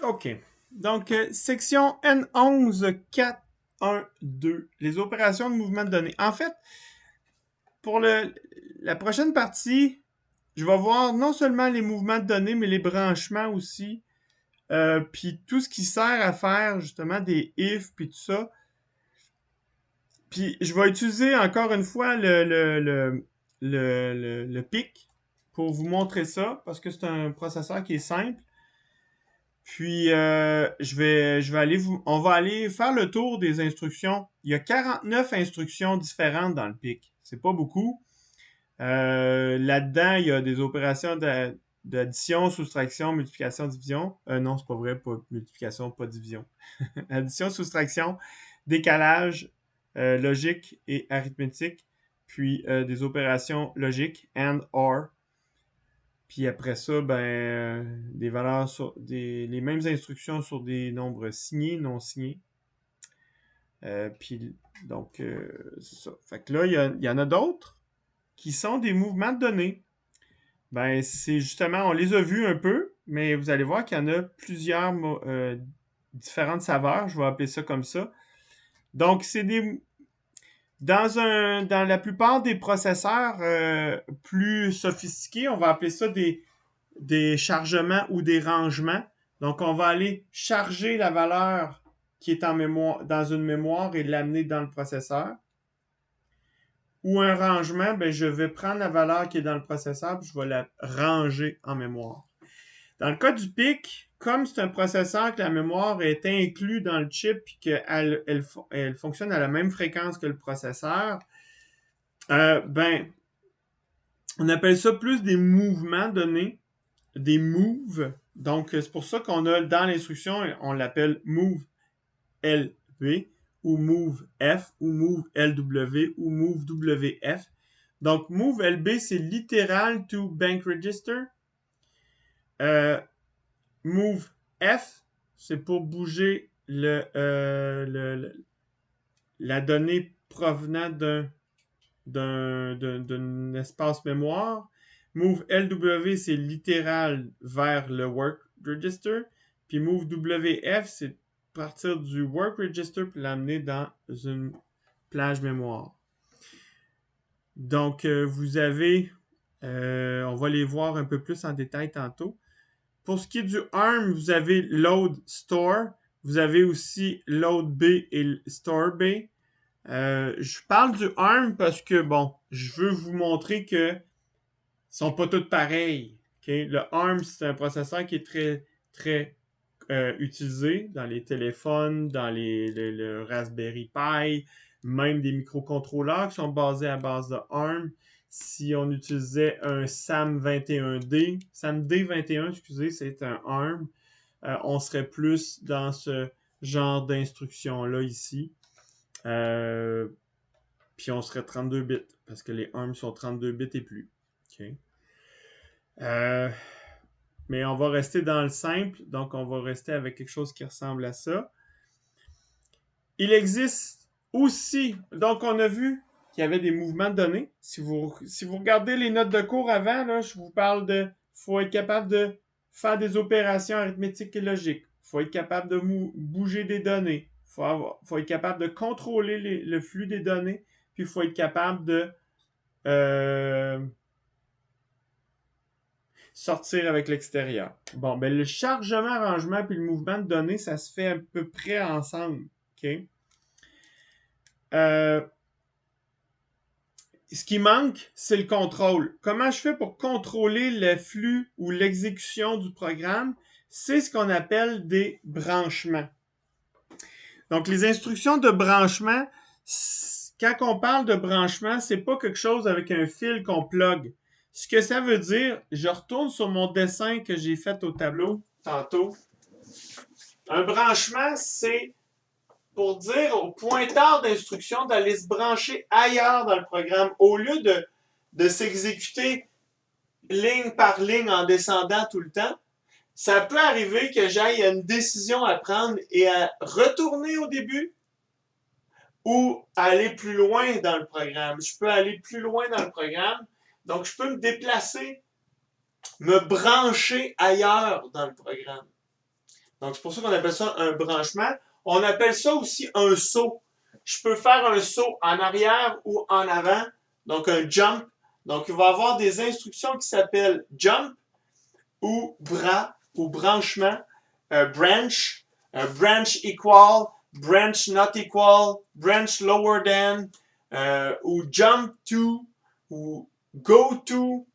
OK. Donc, section N11 4.1.2, les opérations de mouvement de données. En fait, pour la prochaine partie, je vais voir non seulement les mouvements de données, mais les branchements aussi. Puis tout ce qui sert à faire justement des ifs, puis tout ça. Puis je vais utiliser encore une fois le PIC pour vous montrer ça, parce que c'est un processeur qui est simple. Puis on va aller faire le tour des instructions. Il y a 49 instructions différentes dans le PIC. C'est pas beaucoup. Là-dedans, il y a des opérations d'addition, soustraction, multiplication, division. Non, c'est pas vrai, pas multiplication, pas division. Addition, soustraction, décalage, logique et arithmétique. Puis des opérations logiques, and, or. Puis après ça, des valeurs les mêmes instructions sur des nombres signés, non signés. Puis donc, c'est ça. Fait que là, il y en a d'autres qui sont des mouvements de données. Ben, c'est justement, on les a vus un peu, mais vous allez voir qu'il y en a plusieurs différentes saveurs, je vais appeler ça comme ça. Donc, c'est des dans la plupart des processeurs plus sophistiqués, on va appeler ça des chargements ou des rangements. Donc, on va aller charger la valeur qui est en mémoire, dans une mémoire et l'amener dans le processeur. Ou un rangement, ben, je vais prendre la valeur qui est dans le processeur et je vais la ranger en mémoire. Dans le cas du PIC, comme c'est un processeur que la mémoire est inclue dans le chip et qu'elle fonctionne à la même fréquence que le processeur, on appelle ça plus des mouvements donnés, des moves. Donc, c'est pour ça qu'on a dans l'instruction, on l'appelle move LB ou move F ou move LW ou move WF. Donc, move LB, c'est littéral to bank register. Move F, c'est pour bouger la donnée provenant d'un espace mémoire. Move LW, c'est littéral vers le work register. Puis move WF, c'est partir du work register puis l'amener dans une plage mémoire. Donc, vous avez, on va les voir un peu plus en détail tantôt. Pour ce qui est du ARM, vous avez load store. Vous avez aussi load B et store B. Je parle du ARM parce que, bon, je veux vous montrer que ne sont pas toutes pareilles. Okay? Le ARM, c'est un processeur qui est très, très utilisé dans les téléphones, dans le Raspberry Pi, même des microcontrôleurs qui sont basés à base de ARM. Si on utilisait un SAM21D, SAMD21, excusez, c'est un ARM, on serait plus dans ce genre d'instruction-là ici. Puis on serait 32 bits, parce que les ARM sont 32 bits et plus. Okay. Mais on va rester dans le simple, donc on va rester avec quelque chose qui ressemble à ça. Il existe aussi, donc on a vu qu'il y avait des mouvements de données. Si vous regardez les notes de cours avant, là, je vous parle de faut être capable de faire des opérations arithmétiques et logiques. Faut être capable de bouger des données. Faut être capable de contrôler le flux des données. Puis il faut être capable de sortir avec l'extérieur. Bon, ben le chargement, rangement puis le mouvement de données, ça se fait à peu près ensemble. OK? Ce qui manque, c'est le contrôle. Comment je fais pour contrôler le flux ou l'exécution du programme? C'est ce qu'on appelle des branchements. Donc, les instructions de branchement, quand on parle de branchement, c'est pas quelque chose avec un fil qu'on plug. Ce que ça veut dire, je retourne sur mon dessin que j'ai fait au tableau tantôt. Un branchement, c'est pour dire au pointeur d'instruction d'aller se brancher ailleurs dans le programme. Au lieu de s'exécuter ligne par ligne en descendant tout le temps, ça peut arriver que j'aille une décision à prendre et à retourner au début ou aller plus loin dans le programme. Je peux aller plus loin dans le programme, donc je peux me déplacer, me brancher ailleurs dans le programme. Donc, c'est pour ça qu'on appelle ça un branchement. On appelle ça aussi un saut. Je peux faire un saut en arrière ou en avant, donc un jump. Donc, il va y avoir des instructions qui s'appellent jump ou bras ou branchement, branch, branch equal, branch not equal, branch lower than, ou jump to, ou go to.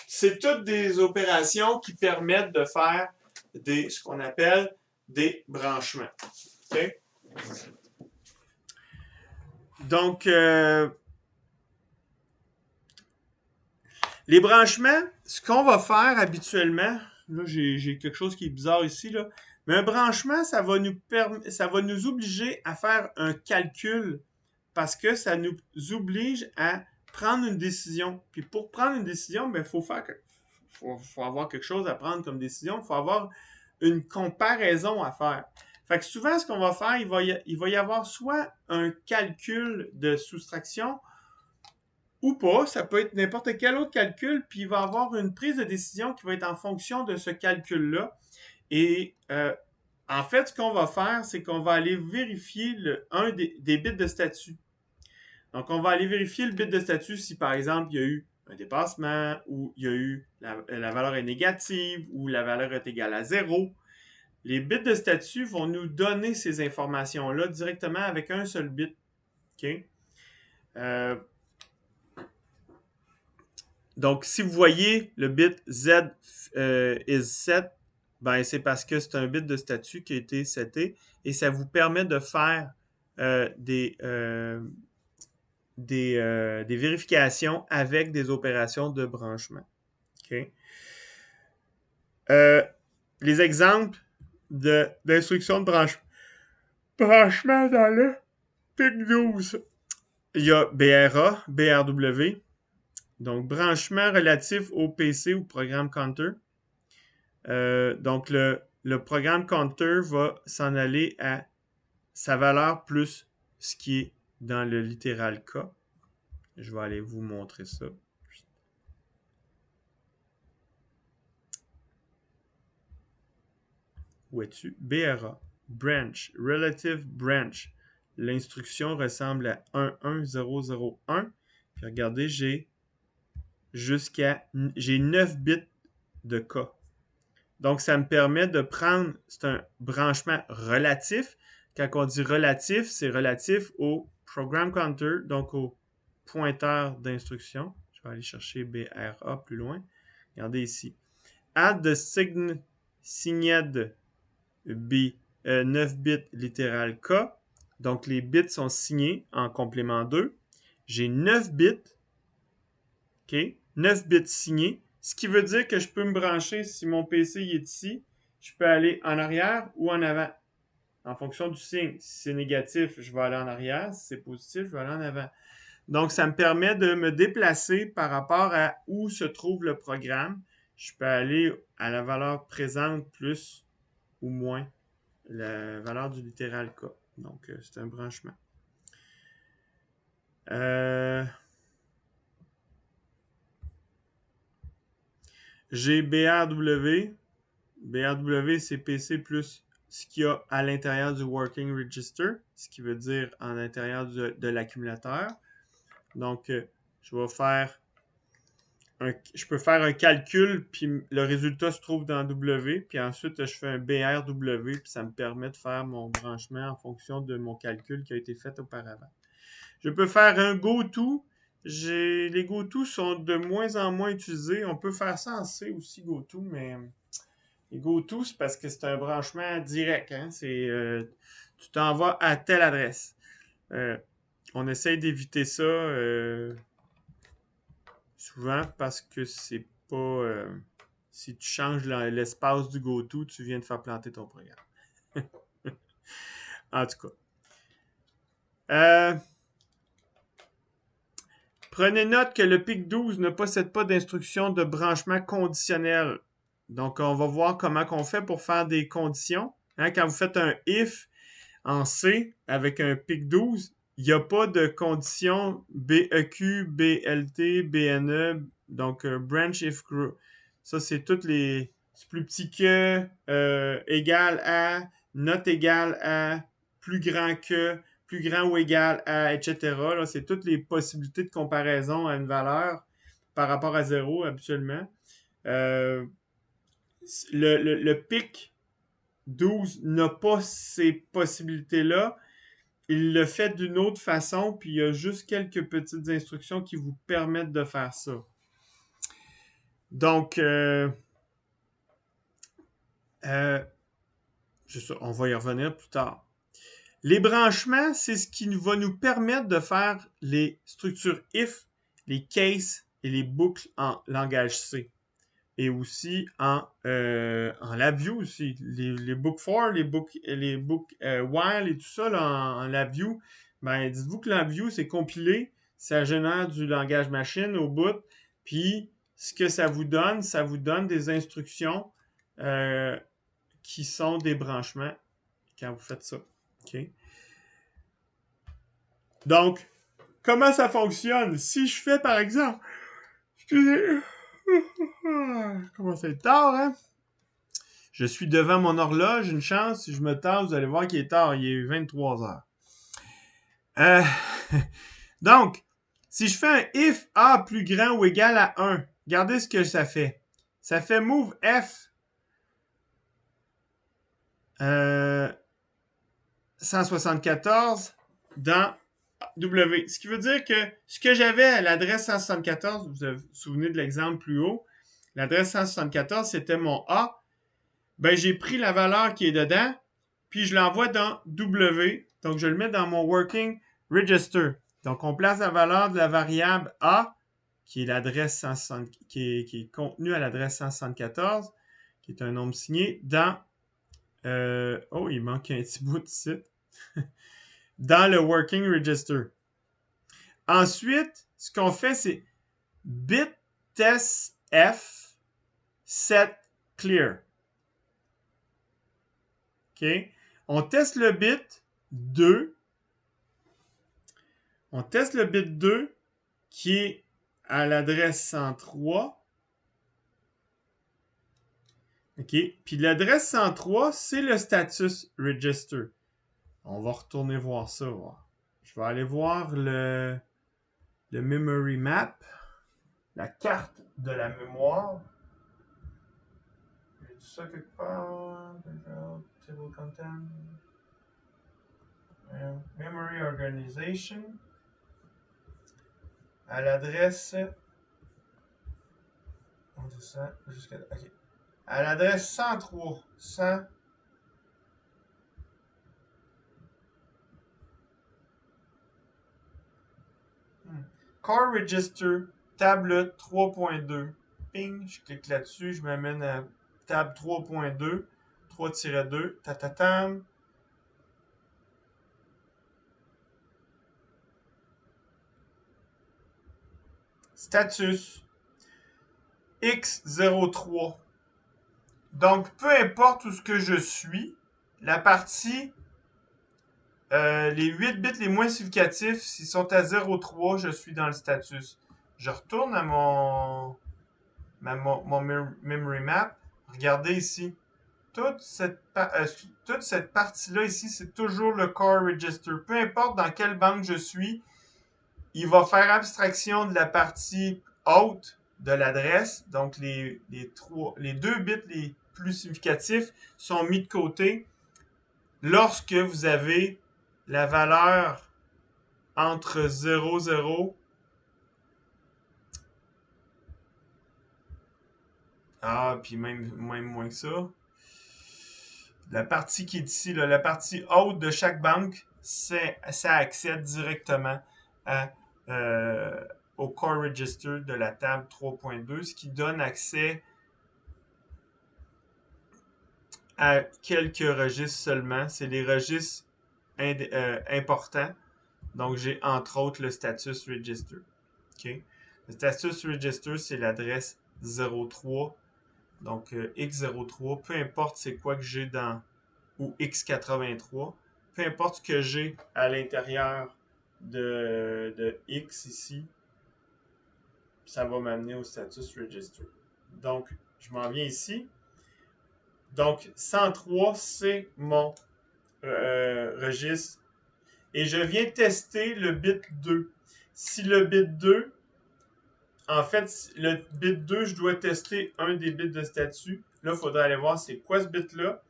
C'est toutes des opérations qui permettent de faire ce qu'on appelle des branchements. Okay? Donc, les branchements, ce qu'on va faire habituellement, là j'ai quelque chose qui est bizarre ici, là, mais un branchement, ça va nous obliger à faire un calcul parce que ça nous oblige à prendre une décision. Puis pour prendre une décision, ben, faut avoir quelque chose à prendre comme décision. Il faut avoir une comparaison à faire. Fait que souvent, ce qu'on va faire, il va y avoir soit un calcul de soustraction ou pas. Ça peut être n'importe quel autre calcul, puis il va y avoir une prise de décision qui va être en fonction de ce calcul-là. Et en fait, ce qu'on va faire, c'est qu'on va aller vérifier un des bits de statut. Donc, on va aller vérifier le bit de statut si, par exemple, il y a eu un dépassement ou il y a eu la valeur est négative ou la valeur est égale à 0. Les bits de statut vont nous donner ces informations-là directement avec un seul bit. Okay? Donc, si vous voyez le bit Z is set, ben, c'est parce que c'est un bit de statut qui a été seté et ça vous permet de faire des vérifications avec des opérations de branchement. Okay? Les exemples d'instructions de branchement dans le PIC12. Il y a BRA, BRW, donc branchement relatif au PC ou programme counter. Donc le programme counter va s'en aller à sa valeur plus ce qui est dans le littéral K. Je vais aller vous montrer ça. Où es-tu? BRA, branch, relative branch. L'instruction ressemble à 11001. Puis regardez, j'ai 9 bits de K. Donc, ça me permet de prendre, c'est un branchement relatif. Quand on dit relatif, c'est relatif au program counter, donc au pointeur d'instruction. Je vais aller chercher BRA plus loin. Regardez ici. Add the signed 9 bits littéral K. Donc, les bits sont signés en complément 2. J'ai 9 bits. OK? 9 bits signés. Ce qui veut dire que je peux me brancher, si mon PC est ici, je peux aller en arrière ou en avant. En fonction du signe. Si c'est négatif, je vais aller en arrière. Si c'est positif, je vais aller en avant. Donc, ça me permet de me déplacer par rapport à où se trouve le programme. Je peux aller à la valeur présente plus ou moins la valeur du littéral K. Donc, c'est un branchement. J'ai BRW. BRW, c'est PC plus ce qu'il y a à l'intérieur du Working Register, ce qui veut dire en l'intérieur de l'accumulateur. Donc, je peux faire un calcul, puis le résultat se trouve dans W, puis ensuite, je fais un BRW, puis ça me permet de faire mon branchement en fonction de mon calcul qui a été fait auparavant. Je peux faire un GoTo. Les GoTo sont de moins en moins utilisés. On peut faire ça en C aussi, GoTo, mais les GoTo, c'est parce que c'est un branchement direct. Hein? Tu t'envoies à telle adresse. On essaye d'éviter ça souvent parce que c'est pas... si tu changes l'espace du GoTo, tu viens de faire planter ton programme. En tout cas. Prenez note que le PIC12 ne possède pas d'instruction de branchement conditionnel. Donc, on va voir comment on fait pour faire des conditions. Hein, quand vous faites un if en C avec un PIC12, il n'y a pas de condition BEQ, BLT, BNE, donc branch if group. Ça, c'est toutes les c'est plus petit que, égal à, not égal à, plus grand que, plus grand ou égal à, etc. Là, c'est toutes les possibilités de comparaison à une valeur par rapport à 0 habituellement. Euh, le pic 12 n'a pas ces possibilités-là. Il le fait d'une autre façon, puis il y a juste quelques petites instructions qui vous permettent de faire ça. Donc, on va y revenir plus tard. Les branchements, c'est ce qui va nous permettre de faire les structures if, les cases et les boucles en langage C. Et aussi en LabVIEW aussi. Les book for, les book while et tout ça là, en LabVIEW, ben dites-vous que LabVIEW c'est compilé, ça génère du langage machine au bout, puis ce que ça vous donne des instructions qui sont des branchements quand vous faites ça. OK? Donc, comment ça fonctionne? Si je fais par exemple, excusez, comment c'est tard, hein? Je suis devant mon horloge, une chance, si je me tasse, vous allez voir qu'il est tard, il est 23 heures. Donc, si je fais un if A plus grand ou égal à 1, regardez ce que ça fait. Ça fait move F 174 dans W. Ce qui veut dire que ce que j'avais à l'adresse 174, vous vous souvenez de l'exemple plus haut, l'adresse 174, c'était mon A. Ben, j'ai pris la valeur qui est dedans, puis je l'envoie dans W. Donc, je le mets dans mon working register. Donc, on place la valeur de la variable A, qui est l'adresse 160, qui est contenue à l'adresse 174, qui est un nombre signé, dans oh, il manque un petit bout ici. Dans le working register. Ensuite, ce qu'on fait, c'est bit test F set clear. OK? On teste le bit 2. On teste le bit 2 qui est à l'adresse 103. OK? Puis l'adresse 103, c'est le status register. On va retourner voir ça. Je vais aller voir le memory map, la carte de la mémoire. J'ai tout ça quelque part. Table content. Memory organization. À l'adresse. On descend jusqu'à. OK. À l'adresse 103. 100. Core Register, table 3.2. Ping, je clique là-dessus, je m'amène à table 3.2, 3-2, tatatam. Status X03. Donc, peu importe où ce que je suis, la partie, les 8 bits les moins significatifs, s'ils sont à 0,3, je suis dans le status. Je retourne à mon memory map. Regardez ici. Toute cette partie-là ici, c'est toujours le core register. Peu importe dans quelle banque je suis, il va faire abstraction de la partie haute de l'adresse. Donc, les 2 bits les plus significatifs sont mis de côté lorsque vous avez la valeur entre 0, 0. Ah, puis même moins que ça. La partie qui est ici, là, la partie haute de chaque banque, ça accède directement au core register de la table 3.2, ce qui donne accès à quelques registres seulement. C'est les registres importants. Donc, j'ai entre autres le status register. Okay? Le status register, c'est l'adresse 03. Donc, X03, peu importe c'est quoi que j'ai dans, ou X83, peu importe ce que j'ai à l'intérieur de X ici, ça va m'amener au status register. Donc, je m'en viens ici. Donc, 103, c'est mon registre. Et je viens tester le bit 2. Si le bit 2, en fait, le bit 2, je dois tester un des bits de statut. Là, il faudrait aller voir c'est quoi ce bit-là.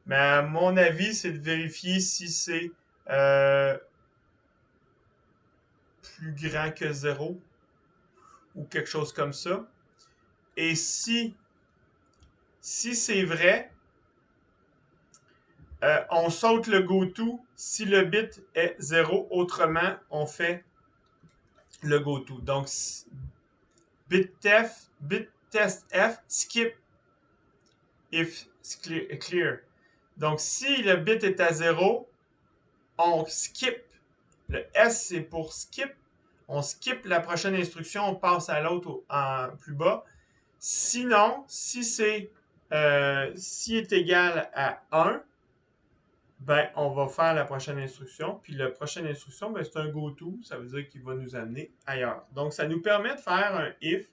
Mais à mon avis, c'est de vérifier si c'est plus grand que 0 ou quelque chose comme ça. Et si c'est vrai, on saute le goto si le bit est 0. Autrement, on fait le goto. Donc, bit test F, skip if clear. Donc, si le bit est à 0, on skip. Le S, c'est pour skip. On skip la prochaine instruction, on passe à l'autre en plus bas. Sinon, si est égal à 1, ben, on va faire la prochaine instruction. Puis la prochaine instruction, ben, c'est un goto. Ça veut dire qu'il va nous amener ailleurs. Donc, ça nous permet de faire un if.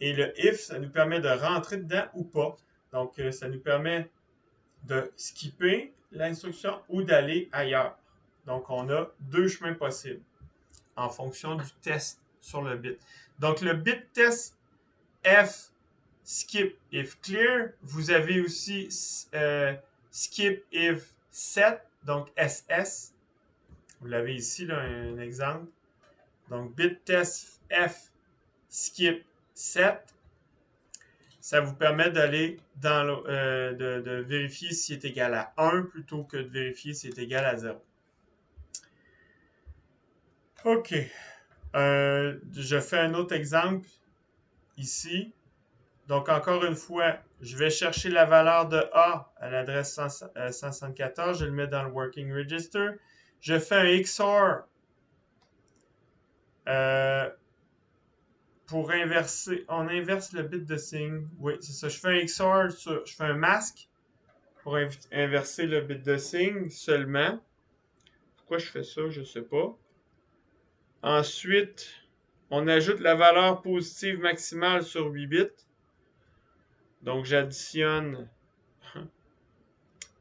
Et le if, ça nous permet de rentrer dedans ou pas. Donc, ça nous permet de skipper l'instruction ou d'aller ailleurs. Donc, on a deux chemins possibles en fonction du test sur le bit. Donc, le bit test F, skip if clear. Vous avez aussi skip if set, donc SS. Vous l'avez ici, là, un exemple. Donc, bit test F, skip set. Ça vous permet d'aller dans de vérifier s'il est égal à 1 plutôt que de vérifier s'il est égal à 0. OK. Je fais un autre exemple ici. Donc, encore une fois, je vais chercher la valeur de A à l'adresse 174. Je le mets dans le Working Register. Je fais un XOR pour inverser. On inverse le bit de signe. Oui, c'est ça. Je fais un XOR je fais un masque pour inverser le bit de signe seulement. Pourquoi je fais ça, je ne sais pas. Ensuite, on ajoute la valeur positive maximale sur 8 bits. Donc, j'additionne.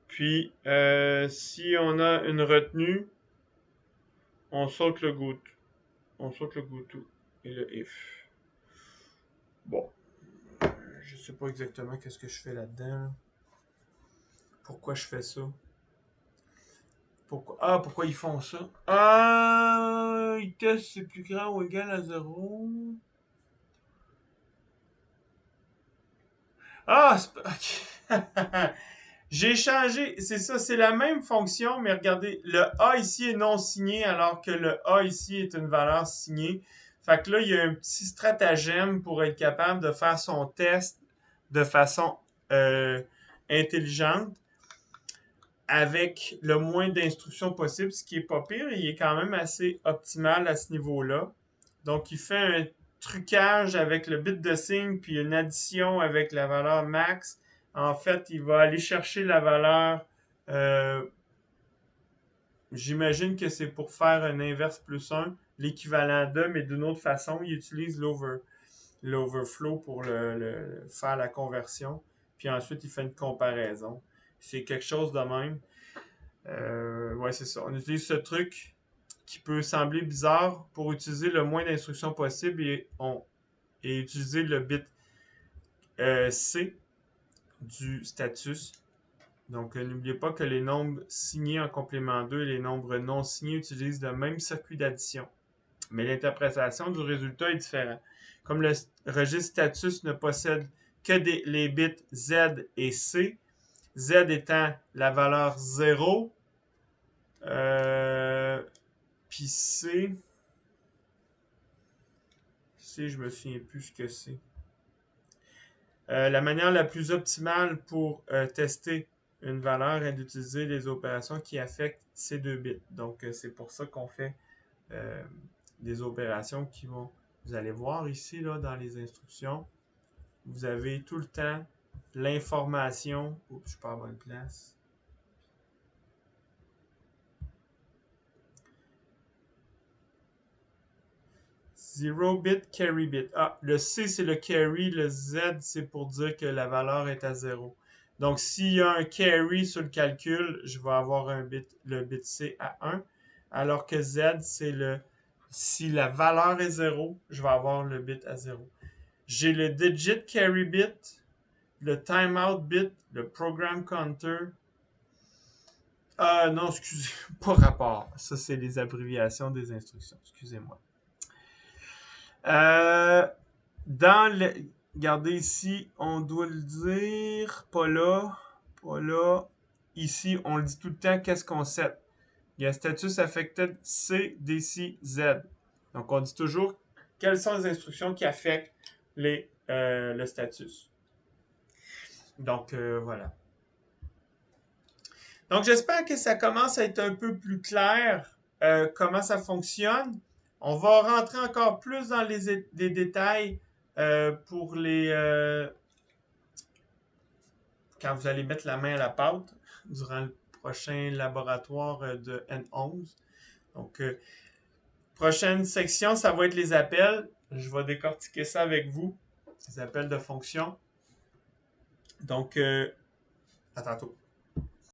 Puis, si on a une retenue, on saute le goto. On saute le goto et le if. Bon. Je sais pas exactement qu'est-ce que je fais là-dedans. Pourquoi je fais ça? Pourquoi ils font ça? Ils testent c'est plus grand ou égal à 0. Ok. J'ai changé, c'est ça, c'est la même fonction, mais regardez, le A ici est non signé, alors que le A ici est une valeur signée. Fait que là, il y a un petit stratagème pour être capable de faire son test de façon intelligente, avec le moins d'instructions possible, ce qui est pas pire, il est quand même assez optimal à ce niveau-là. Donc, il fait un trucage avec le bit de signe, puis une addition avec la valeur max. En fait, il va aller chercher la valeur. euh, J'imagine que c'est pour faire un inverse plus 1, l'équivalent de, mais d'une autre façon. Il utilise l'overflow pour faire la conversion. Puis ensuite, il fait une comparaison. C'est quelque chose de même. Ouais, c'est ça. On utilise ce truc qui peut sembler bizarre pour utiliser le moins d'instructions possible et utiliser le bit C du status. Donc, n'oubliez pas que les nombres signés en complément 2 et les nombres non signés utilisent le même circuit d'addition. Mais l'interprétation du résultat est différente. Comme le registre status ne possède que les bits Z et C, Z étant la valeur 0, puis C, je me souviens plus ce que c'est. La manière la plus optimale pour tester une valeur est d'utiliser les opérations qui affectent ces deux bits. Donc, c'est pour ça qu'on fait des opérations qui vont... Vous allez voir ici, là, dans les instructions, vous avez tout le temps l'information... Oups, je suis pas à bonne place. Zero bit, carry bit. Ah, le C, c'est le carry. Le Z, c'est pour dire que la valeur est à 0. Donc, s'il y a un carry sur le calcul, je vais avoir le bit C à 1, alors que Z, c'est si la valeur est 0, je vais avoir le bit à 0. J'ai le digit carry bit, le timeout bit, le program counter. Non, excusez, pas rapport. Ça, c'est les abréviations des instructions. Excusez-moi. Euh, Regardez ici, on doit le dire. Pas là. Pas là. Ici, on le dit tout le temps, qu'est-ce qu'on set. Il y a status affected C, DC, Z. Donc, on dit toujours quelles sont les instructions qui affectent le status. Donc, voilà. Donc, j'espère que ça commence à être un peu plus clair comment ça fonctionne. On va rentrer encore plus dans les détails pour quand vous allez mettre la main à la pâte durant le prochain laboratoire de N11. Donc, prochaine section, ça va être les appels. Je vais décortiquer ça avec vous, les appels de fonction. Donc, à tantôt.